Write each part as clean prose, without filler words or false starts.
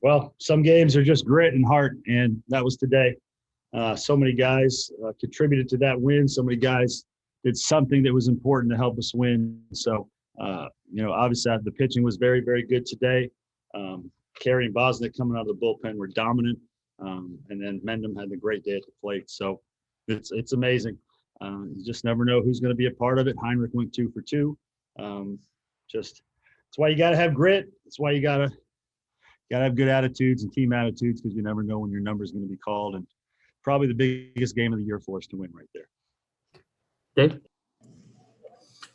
Well, some games are just grit and heart, and that was today. So many guys contributed to that win. So many guys did something that was important to help us win. So, obviously the pitching was very, very good today. Carey and Bosnick coming out of the bullpen were dominant. And then Mendham had a great day at the plate. So it's amazing. You just never know who's going to be a part of it. Heinrich went 2 for 2. That's why you got to have grit. That's why you got to have good attitudes and team attitudes, because you never know when your number is going to be called. And probably the biggest game of the year for us to win right there. Dave?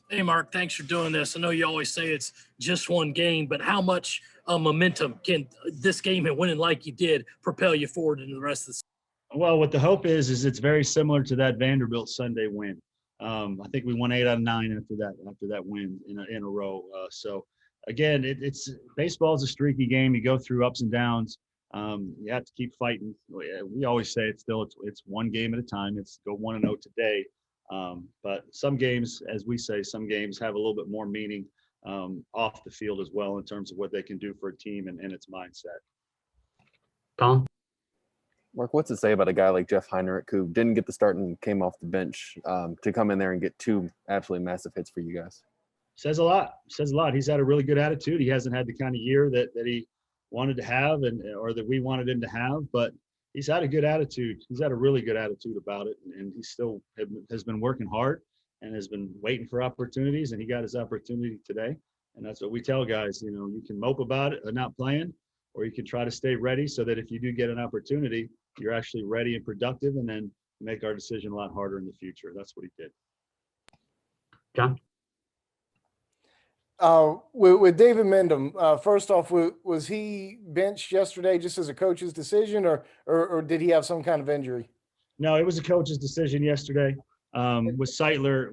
Hey, Mark, thanks for doing this. I know you always say it's just one game, but how much momentum can this game and winning like you did propel you forward into the rest of the season? Well, what the hope is it's very similar to that Vanderbilt Sunday win. I think we won 8 out of 9 after that win in a row. So again, it's baseball is a streaky game. You go through ups and downs. You have to keep fighting. We always say it's one game at a time. It's go 1-0 today. But some games, as we say, some games have a little bit more meaning off the field as well in terms of what they can do for a team and its mindset. Tom? Mark, what's it say about a guy like Jeff Heinrich, who didn't get the start and came off the bench, to come in there and get 2 absolutely massive hits for you guys? Says a lot. He's had a really good attitude. He hasn't had the kind of year that he wanted to have or that we wanted him to have, but he's had a good attitude. He's had a really good attitude about it, and he still has been working hard and has been waiting for opportunities, and he got his opportunity today. And that's what we tell guys, you can mope about it or not playing, or you can try to stay ready so that if you do get an opportunity, you're actually ready and productive, and then make our decision a lot harder in the future. That's what he did. John? With David Mendham, first off, was he benched yesterday just as a coach's decision, or did he have some kind of injury? No, it was a coach's decision yesterday. With Seitler,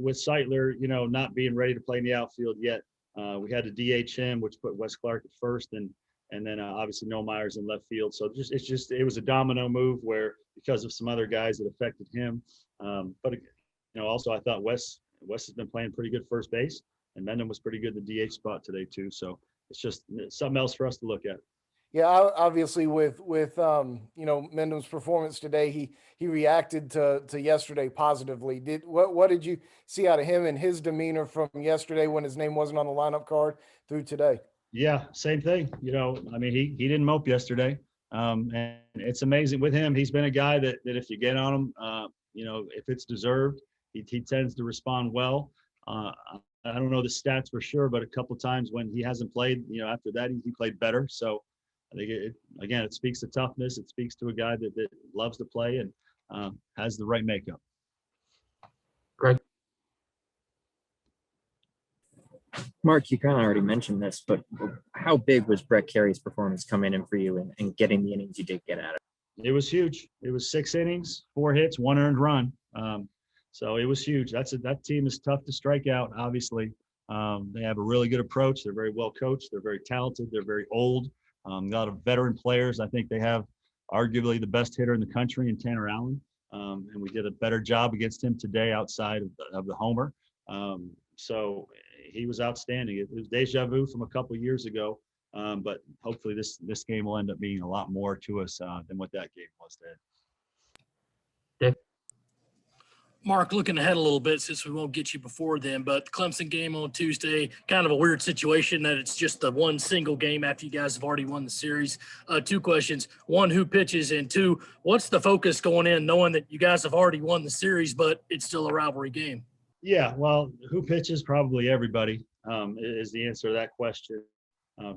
not being ready to play in the outfield yet, we had to DH him, which put Wes Clark at first, and then obviously Noel Myers in left field. So it was a domino move where because of some other guys it affected him. But also I thought Wes has been playing pretty good first base. And Mendham was pretty good in the DH spot today too. So it's just something else for us to look at. Yeah, obviously with Mendham's performance today, he reacted to yesterday positively. What did you see out of him and his demeanor from yesterday when his name wasn't on the lineup card through today? Yeah, same thing. He didn't mope yesterday. And it's amazing with him. He's been a guy that if you get on him, if it's deserved, he tends to respond well. I don't know the stats for sure, but a couple times when he hasn't played, after that, he played better. So I think it speaks to toughness. It speaks to a guy that loves to play and has the right makeup. Greg? Mark, you kind of already mentioned this, but how big was Brett Carey's performance coming in for you and getting the innings you did get out of it? It was huge. It was 6 innings, 4 hits, 1 earned run. So it was huge. That team is tough to strike out, obviously. They have a really good approach. They're very well coached. They're very talented. They're very old. A lot of veteran players. I think they have arguably the best hitter in the country in Tanner Allen. And we did a better job against him today outside of the homer. So he was outstanding. It was deja vu from a couple years ago. But hopefully this game will end up being a lot more to us than what that game was today. Dave? Mark, looking ahead a little bit, since we won't get you before then, but the Clemson game on Tuesday, kind of a weird situation that it's just the one single game after you guys have already won the series. 2 questions. 1, who pitches? And 2, what's the focus going in, knowing that you guys have already won the series, but it's still a rivalry game? Yeah, well, who pitches? Probably everybody is the answer to that question.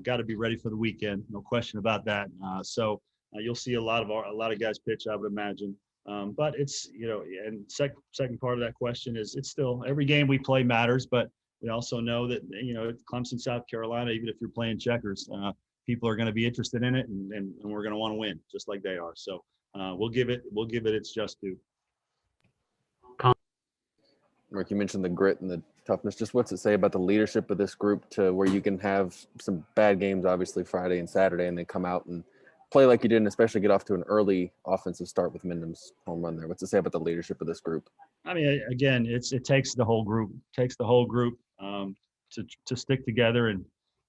Got to be ready for the weekend, no question about that. So you'll see a lot of guys pitch, I would imagine. But it's, and second part of that question is it's still every game we play matters, but we also know that, Clemson, South Carolina, even if you're playing checkers, people are going to be interested in it and we're going to want to win just like they are. So we'll give it its just due. Mark, you mentioned the grit and the toughness. Just what's it say about the leadership of this group to where you can have some bad games, obviously Friday and Saturday, and then come out and play like you did, and especially get off to an early offensive start with Mendham's home run there? What's it say about the leadership of this group? I mean, again, it takes the whole group. To stick together and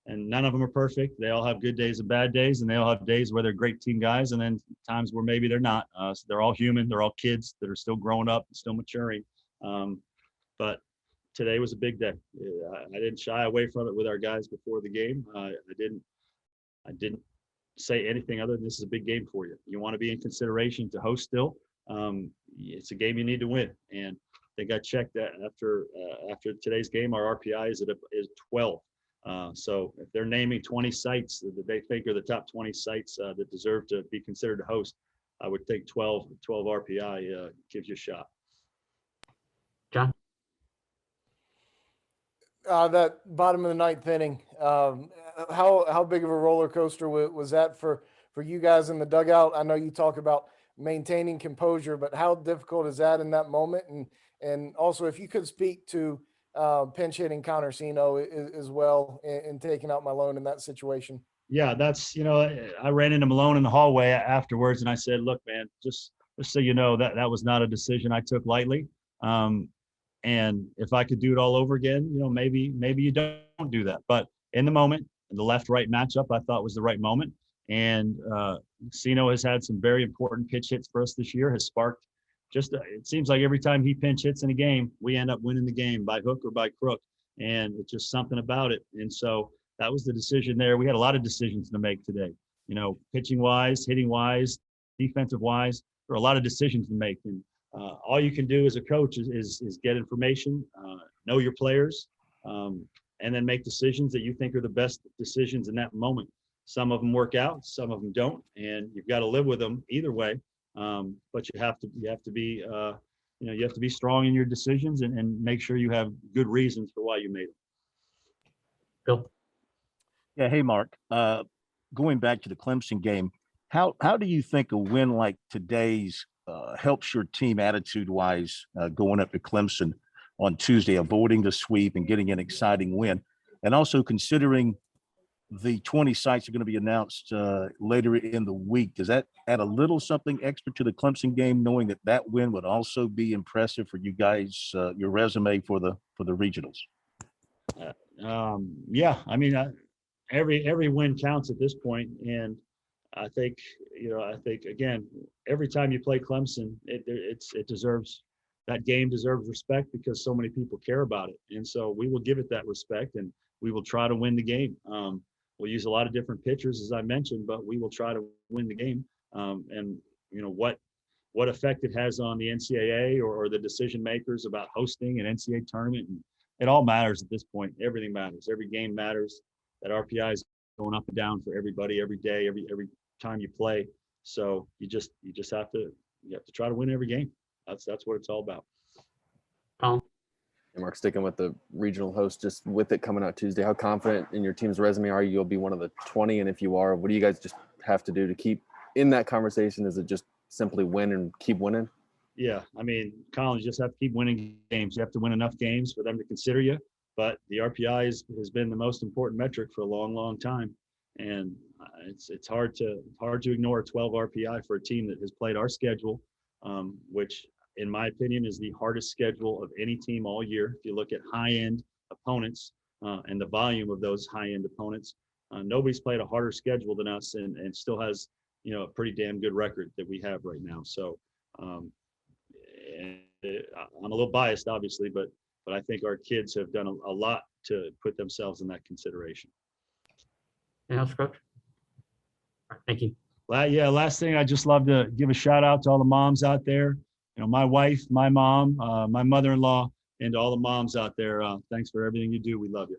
and none of them are perfect. They all have good days and bad days, and they all have days where they're great team guys, and then times where maybe they're not. So they're all human. They're all kids that are still growing up and still maturing. But today was a big day. I didn't shy away from it with our guys before the game. I didn't say anything other than this is a big game for you. You want to be in consideration to host still. It's a game you need to win. And I think I checked that after today's game, our RPI is 12. So if they're naming 20 sites that they think are the top 20 sites that deserve to be considered a host, I would think 12 RPI gives you a shot. John? That bottom of the ninth inning, how big of a roller coaster was that for you guys in the dugout? I know you talk about maintaining composure, but how difficult is that in that moment? And also, if you could speak to pinch hitting Connor Sino as well and taking out Malone in that situation. Yeah, that's, I ran into Malone in the hallway afterwards, and I said, look, man, just so you know, that was not a decision I took lightly. And if I could do it all over again, maybe you don't do that. But in the moment, the left-right matchup, I thought was the right moment. And Sino has had some very important pitch hits for us this year, has sparked it seems like every time he pinch hits in a game, we end up winning the game by hook or by crook. And it's just something about it. And so that was the decision there. We had a lot of decisions to make today, pitching-wise, hitting-wise, defensive-wise. There are a lot of decisions to make. And all you can do as a coach is get information, know your players, and then make decisions that you think are the best decisions in that moment. Some of them work out, some of them don't, and you've got to live with them either way. But you have to be strong in your decisions and make sure you have good reasons for why you made them. Bill? Yeah. Hey, Mark. Going back to the Clemson game, how do you think a win like today's helps your team attitude-wise going up to Clemson on Tuesday, avoiding the sweep and getting an exciting win? And also considering the 20 sites are going to be announced later in the week, does that add a little something extra to the Clemson game, knowing that win would also be impressive for you guys, your resume for the regionals? Yeah, I mean, every win counts at this point, and I think again, every time you play Clemson, that game deserves respect because so many people care about it, and so we will give it that respect, and we will try to win the game. We'll use a lot of different pitchers, as I mentioned, but we will try to win the game. And what effect it has on the NCAA or the decision makers about hosting an NCAA tournament, and it all matters at this point. Everything matters. Every game matters. That RPI is going up and down for everybody every day, every time you play. So you just have to try to win every game. That's what it's all about. Tom? And Mark, sticking with the regional host, just with it coming out Tuesday, how confident in your team's resume are you you'll be one of the 20? And if you are, what do you guys just have to do to keep in that conversation? Is it just simply win and keep winning? Yeah, I mean, Collins, you just have to keep winning games. You have to win enough games for them to consider you. But the RPI has been the most important metric for a long, long time, and it's hard to ignore a 12 RPI for a team that has played our schedule, which, in my opinion, is the hardest schedule of any team all year. If you look at high-end opponents and the volume of those high-end opponents, nobody's played a harder schedule than us, and still has a pretty damn good record that we have right now. So I'm a little biased, obviously, but I think our kids have done a lot to put themselves in that consideration. Anything else, Coach? All right, thank you. Yeah, last thing, I'd just love to give a shout out to all the moms out there. My wife, my mom, my mother-in-law, and all the moms out there. Thanks for everything you do. We love you.